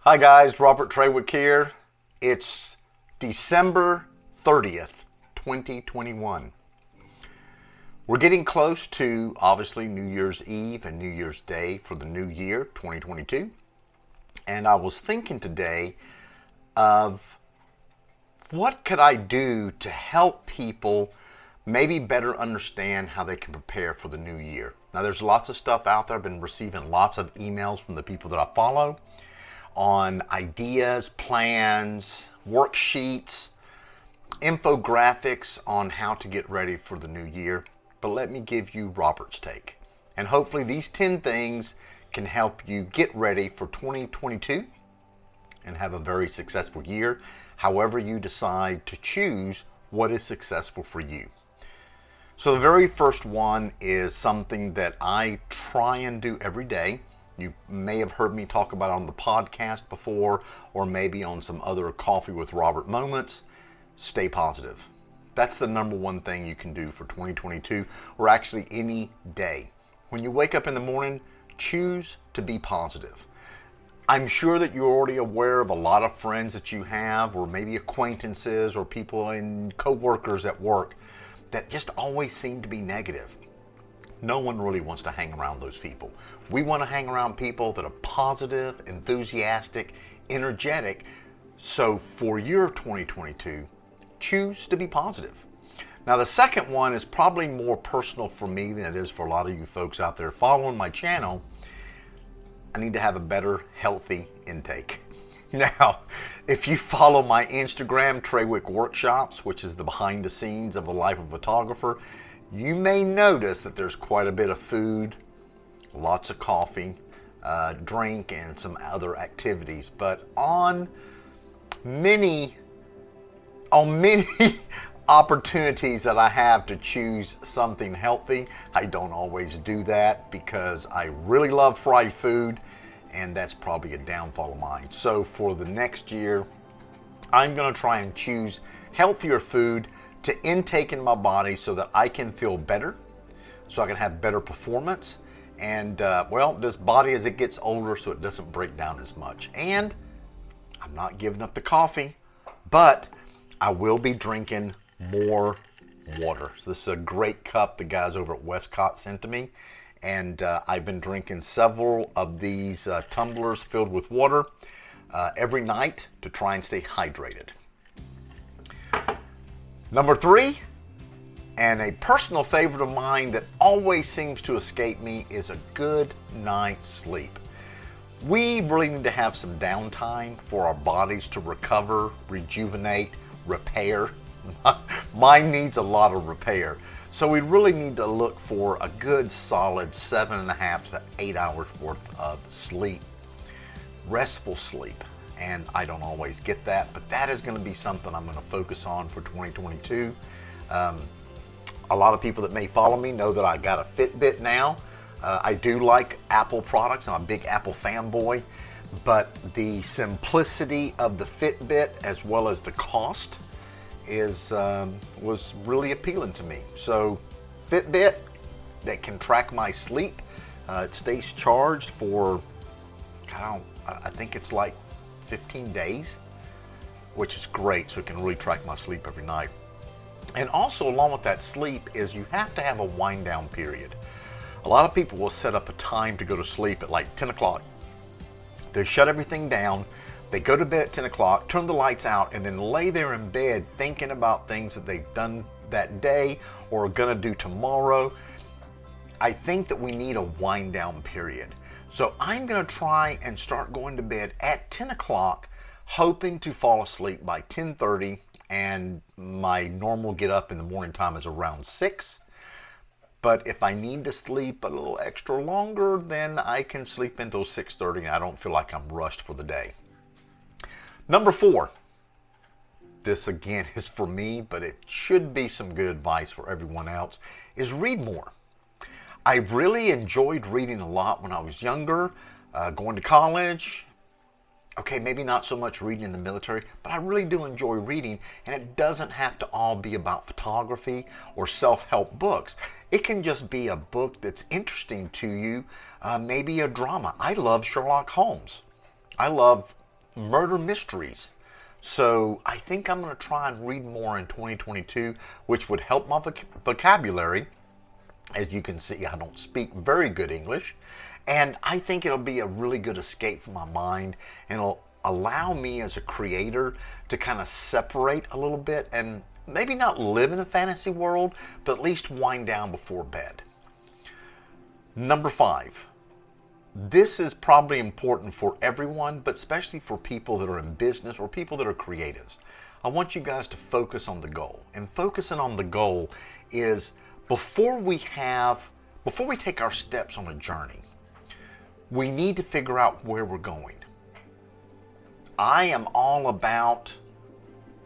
Hi guys, Robert Traywick here. It's December 30th, 2021. We're getting close to, obviously, New Year's Eve and New Year's Day for the new year, 2022. And I was thinking today of what could I do to help people maybe better understand how they can prepare for the new year. Now, there's lots of stuff out there. I've been receiving lots of emails from the people that I follow on ideas, plans, worksheets, infographics on how to get ready for the new year. But let me give you Robert's take. And hopefully these 10 things can help you get ready for 2022 and have a very successful year, however you decide to choose what is successful for you. So the very first one is something that I try and do every day. You may have heard me talk about it on the podcast before, or maybe on some other Coffee with Robert moments. Stay positive. That's the number one thing you can do for 2022, or actually any day. When you wake up in the morning, choose to be positive. I'm sure that you're already aware of a lot of friends that you have, or maybe acquaintances or people and co-workers at work that just always seem to be negative. No one really wants to hang around those people. We want to hang around people that are positive, enthusiastic, energetic. So for your 2022, choose to be positive. Now the second one is probably more personal for me than it is for a lot of you folks out there following my channel. I need to have a better, healthy intake. Now, if you follow my Instagram, Traywick Workshops, which is the behind the scenes of a life of a photographer, you may notice that there's quite a bit of food, lots of coffee, drink, and some other activities. But on many opportunities that I have to choose something healthy, I don't always do that because I really love fried food, and that's probably a downfall of mine. So for the next year, I'm going to try and choose healthier food to intake in my body so that I can feel better, so I can have better performance, and this body as it gets older so it doesn't break down as much. And I'm not giving up the coffee, but I will be drinking more water. So this is a great cup the guys over at Westcott sent to me, and I've been drinking several of these tumblers filled with water every night to try and stay hydrated. Number 3, and a personal favorite of mine that always seems to escape me, is a good night's sleep. We really need to have some downtime for our bodies to recover, rejuvenate, repair. Mine needs a lot of repair. So we really need to look for a good solid 7.5 to 8 hours worth of sleep, restful sleep. And I don't always get that, but that is going to be something I'm going to focus on for 2022. A lot of people that may follow me know that I got a Fitbit now. I do like Apple products. I'm a big Apple fanboy, but the simplicity of the Fitbit as well as the cost was really appealing to me. So Fitbit that can track my sleep. It stays charged for, I think it's like 15 days, which is great, so it can really track my sleep every night. And also along with that sleep is you have to have a wind down period. A lot of people will set up a time to go to sleep at like 10 o'clock. They shut everything down, they go to bed at 10 o'clock, turn the lights out, and then lay there in bed thinking about things that they've done that day or are gonna do tomorrow. I think that we need a wind down period. So I'm going to try and start going to bed at 10 o'clock, hoping to fall asleep by 10:30, and my normal get up in the morning time is around 6. But if I need to sleep a little extra longer, then I can sleep until 6:30 and I don't feel like I'm rushed for the day. Number 4. This again is for me, but it should be some good advice for everyone else, is read more. I really enjoyed reading a lot when I was younger, going to college. Okay, maybe not so much reading in the military, but I really do enjoy reading, and it doesn't have to all be about photography or self-help books. It can just be a book that's interesting to you, maybe a drama. I love Sherlock Holmes. I love murder mysteries. So I think I'm going to try and read more in 2022, which would help my vocabulary. As you can see, I don't speak very good English. And I think it'll be a really good escape from my mind, and it'll allow me as a creator to kind of separate a little bit and maybe not live in a fantasy world, but at least wind down before bed. Number 5. This is probably important for everyone, but especially for people that are in business or people that are creatives. I want you guys to focus on the goal. And focusing on the goal is before we take our steps on a journey, we need to figure out where we're going. I am all about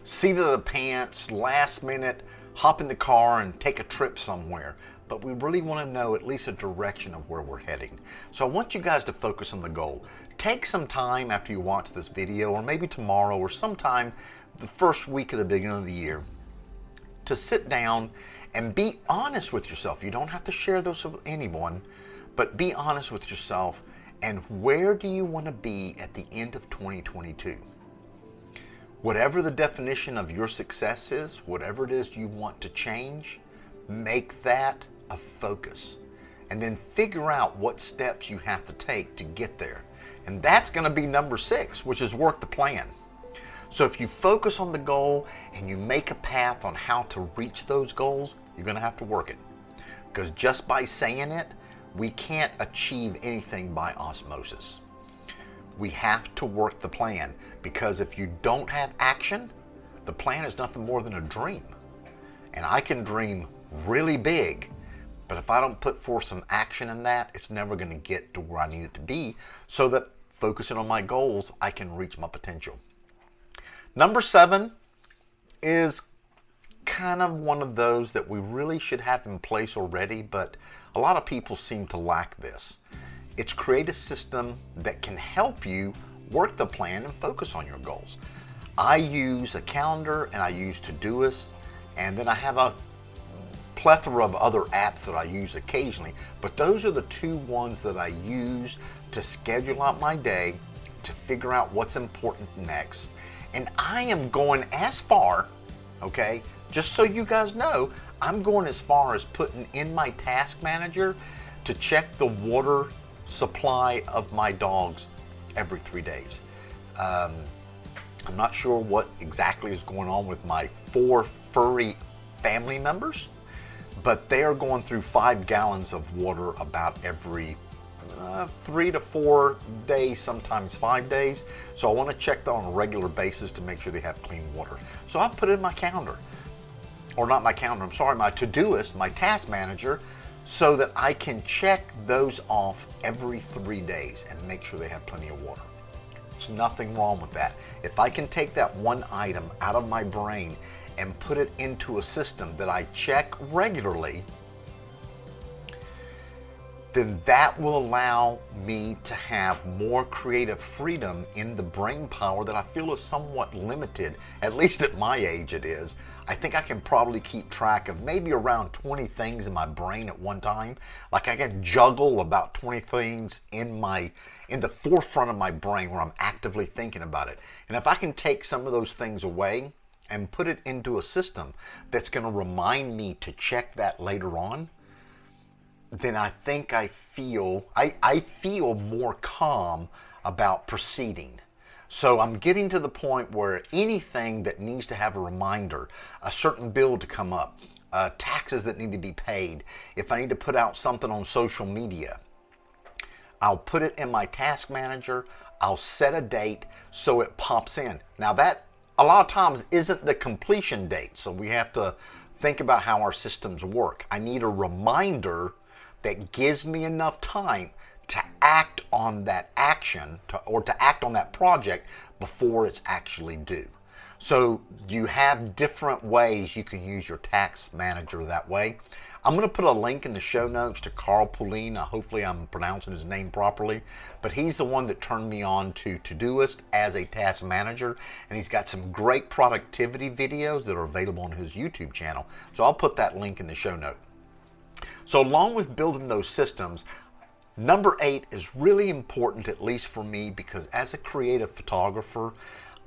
seat of the pants, last minute, hop in the car and take a trip somewhere. But we really want to know at least a direction of where we're heading. So I want you guys to focus on the goal. Take some time after you watch this video, or maybe tomorrow, or sometime the first week of the beginning of the year, to sit down and be honest with yourself. You don't have to share those with anyone, but be honest with yourself. And where do you want to be at the end of 2022? Whatever the definition of your success is, whatever it is you want to change, make that a focus. And then figure out what steps you have to take to get there. And that's going to be number 6, which is work the plan. So if you focus on the goal and you make a path on how to reach those goals, you're going to have to work it. Because just by saying it, we can't achieve anything by osmosis. We have to work the plan, because if you don't have action, the plan is nothing more than a dream. And I can dream really big, but if I don't put forth some action in that, it's never going to get to where I need it to be, so that focusing on my goals, I can reach my potential. Number 7 is kind of one of those that we really should have in place already, but a lot of people seem to lack this. It's create a system that can help you work the plan and focus on your goals. I use a calendar and I use ToDoist, and then I have a plethora of other apps that I use occasionally, but those are the 2 ones that I use to schedule out my day, to figure out what's important next. And I am going as far, okay, just so you guys know, I'm going as far as putting in my task manager to check the water supply of my dogs every 3 days. I'm not sure what exactly is going on with my 4 furry family members, but they are going through 5 gallons of water about every 3 to 4 days, sometimes 5 days. So I want to check that on a regular basis to make sure they have clean water. So I put it in my calendar, or not my calendar, I'm sorry, my ToDoist, my task manager, so that I can check those off every 3 days and make sure they have plenty of water. There's nothing wrong with that. If I can take that one item out of my brain and put it into a system that I check regularly, then that will allow me to have more creative freedom in the brain power that I feel is somewhat limited, at least at my age it is. I think I can probably keep track of maybe around 20 things in my brain at one time. Like I can juggle about 20 things in the forefront of my brain where I'm actively thinking about it. And if I can take some of those things away and put it into a system that's going to remind me to check that later on, then I think I feel more calm about proceeding. So I'm getting to the point where anything that needs to have a reminder, a certain bill to come up, taxes that need to be paid, if I need to put out something on social media, I'll put it in my task manager, I'll set a date so it pops in. Now that a lot of times isn't the completion date, so we have to think about how our systems work. I need a reminder that gives me enough time to act on that action, or to act on that project before it's actually due. So you have different ways you can use your task manager that way. I'm going to put a link in the show notes to Pullein. Hopefully I'm pronouncing his name properly, but he's the one that turned me on to ToDoist as a task manager, and he's got some great productivity videos that are available on his YouTube channel. So I'll put that link in the show note. So along with building those systems, Number 8 is really important, at least for me, because as a creative photographer,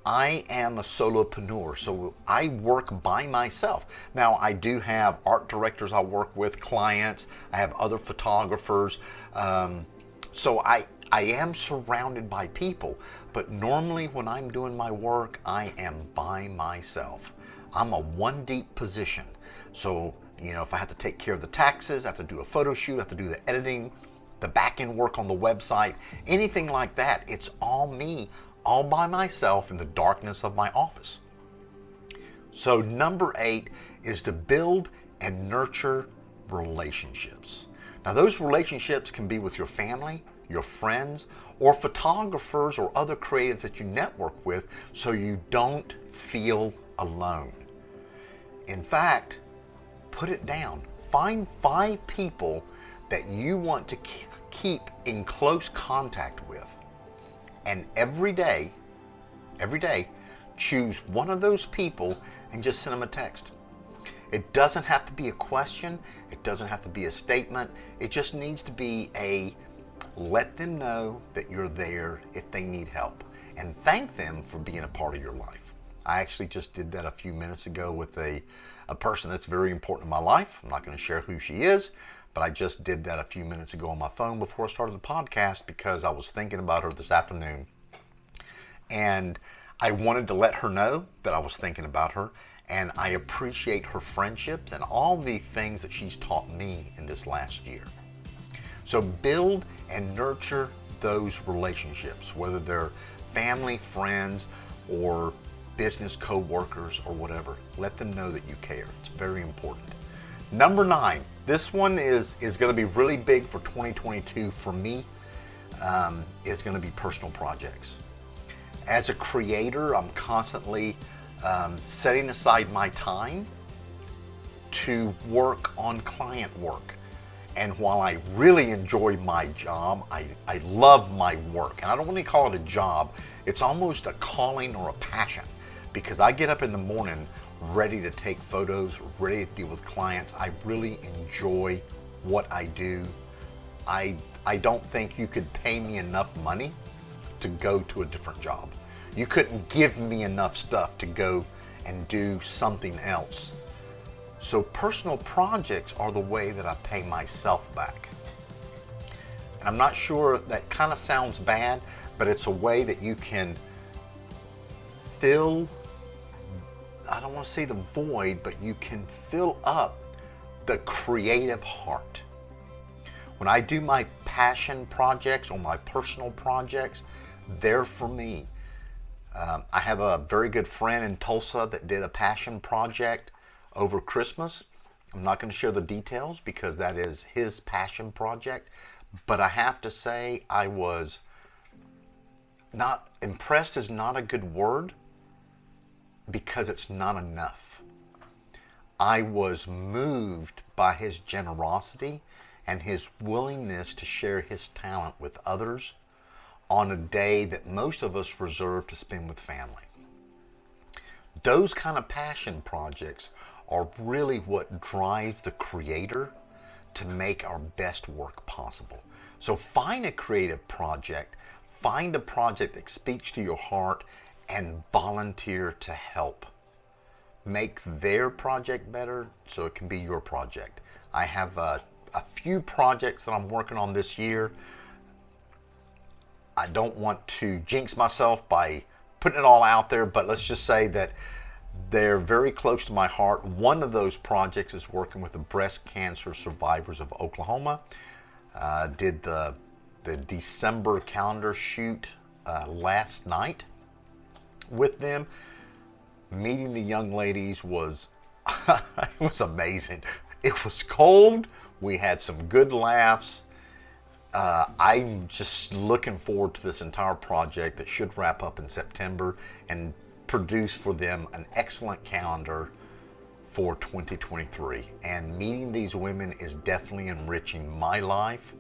I am a solopreneur, so I work by myself. Now, I do have art directors I work with, clients, I have other photographers, so I am surrounded by people, but normally when I'm doing my work, I am by myself. I'm a one deep position. So, if I have to take care of the taxes, I have to do a photo shoot, I have to do the editing, the back end work on the website, anything like that, it's all me, all by myself in the darkness of my office. So number 8 is to build and nurture relationships. Now those relationships can be with your family, your friends, or photographers or other creatives that you network with, so you don't feel alone. In fact, put it down. Find 5 people that you want to keep in close contact with. And every day, choose one of those people and just send them a text. It doesn't have to be a question. It doesn't have to be a statement. It just needs to be let them know that you're there if they need help, and thank them for being a part of your life. I actually just did that a few minutes ago with a person that's very important in my life. I'm not going to share who she is, but I just did that a few minutes ago on my phone before I started the podcast because I was thinking about her this afternoon. And I wanted to let her know that I was thinking about her, and I appreciate her friendships and all the things that she's taught me in this last year. So build and nurture those relationships, whether they're family, friends, or business co-workers or whatever. Let them know that you care. It's very important. Number 9, this one is going to be really big for 2022 for me, is going to be personal projects. As a creator, I'm constantly setting aside my time to work on client work. And while I really enjoy my job, I love my work. And I don't want to call it a job. It's almost a calling or a passion, because I get up in the morning ready to take photos, ready to deal with clients. I really enjoy what I do. I don't think you could pay me enough money to go to a different job. You couldn't give me enough stuff to go and do something else. So personal projects are the way that I pay myself back. And I'm not sure, that kind of sounds bad, but it's a way that you can fill, I don't want to say the void, but you can fill up the creative heart. When I do my passion projects or my personal projects, they're for me. I have a very good friend in Tulsa that did a passion project over Christmas. I'm not going to share the details because that is his passion project, but I have to say I was not impressed, is not a good word, because it's not enough. I was moved by his generosity and his willingness to share his talent with others on a day that most of us reserve to spend with family. Those kind of passion projects are really what drives the creator to make our best work possible. So find a creative project, find a project that speaks to your heart, and volunteer to help make their project better so it can be your project. I have a few projects that I'm working on this year. I don't want to jinx myself by putting it all out there, but let's just say that they're very close to my heart. One of those projects is working with the breast cancer survivors of Oklahoma. Did the December calendar shoot last night with them. Meeting the young ladies was it was amazing. It was cold. We had some good laughs. I'm just looking forward to this entire project that should wrap up in September and produce for them an excellent calendar for 2023. And meeting these women is definitely enriching my life,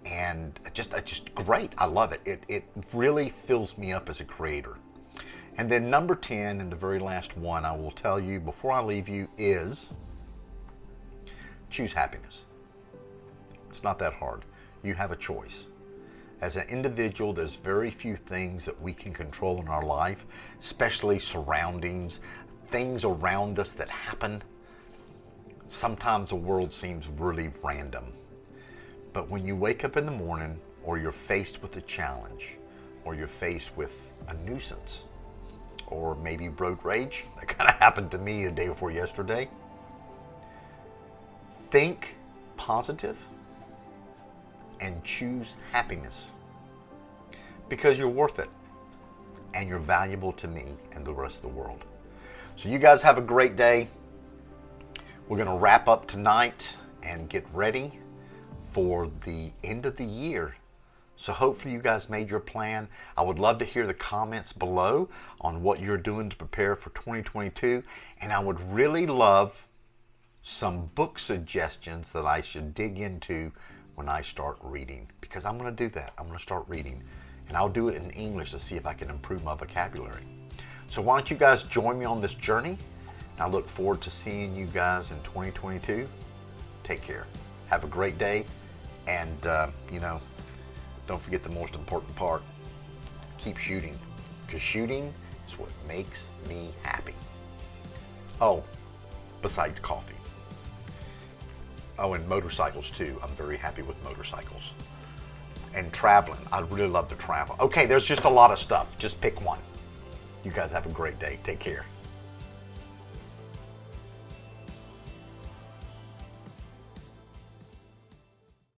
and just great. I love it. It really fills me up as a creator. And then number 10, and the very last one I will tell you before I leave you, is choose happiness. It's not that hard. You have a choice. As an individual, there's very few things that we can control in our life, especially surroundings, things around us that happen. Sometimes the world seems really random. But when you wake up in the morning, or you're faced with a challenge, or you're faced with a nuisance, or maybe road rage, that kind of happened to me the day before yesterday, think positive and choose happiness, because you're worth it and you're valuable to me and the rest of the world. So you guys have a great day. We're going to wrap up tonight and get ready for the end of the year. So hopefully you guys made your plan. I would love to hear the comments below on what you're doing to prepare for 2022. And I would really love some book suggestions that I should dig into when I start reading, because I'm going to do that. I'm going to start reading, and I'll do it in English to see if I can improve my vocabulary. So why don't you guys join me on this journey? And I look forward to seeing you guys in 2022. Take care. Have a great day. And, don't forget the most important part. Keep shooting, because shooting is what makes me happy. Oh, besides coffee. Oh, and motorcycles too. I'm very happy with motorcycles. And traveling. I really love to travel. Okay, there's just a lot of stuff. Just pick one. You guys have a great day. Take care.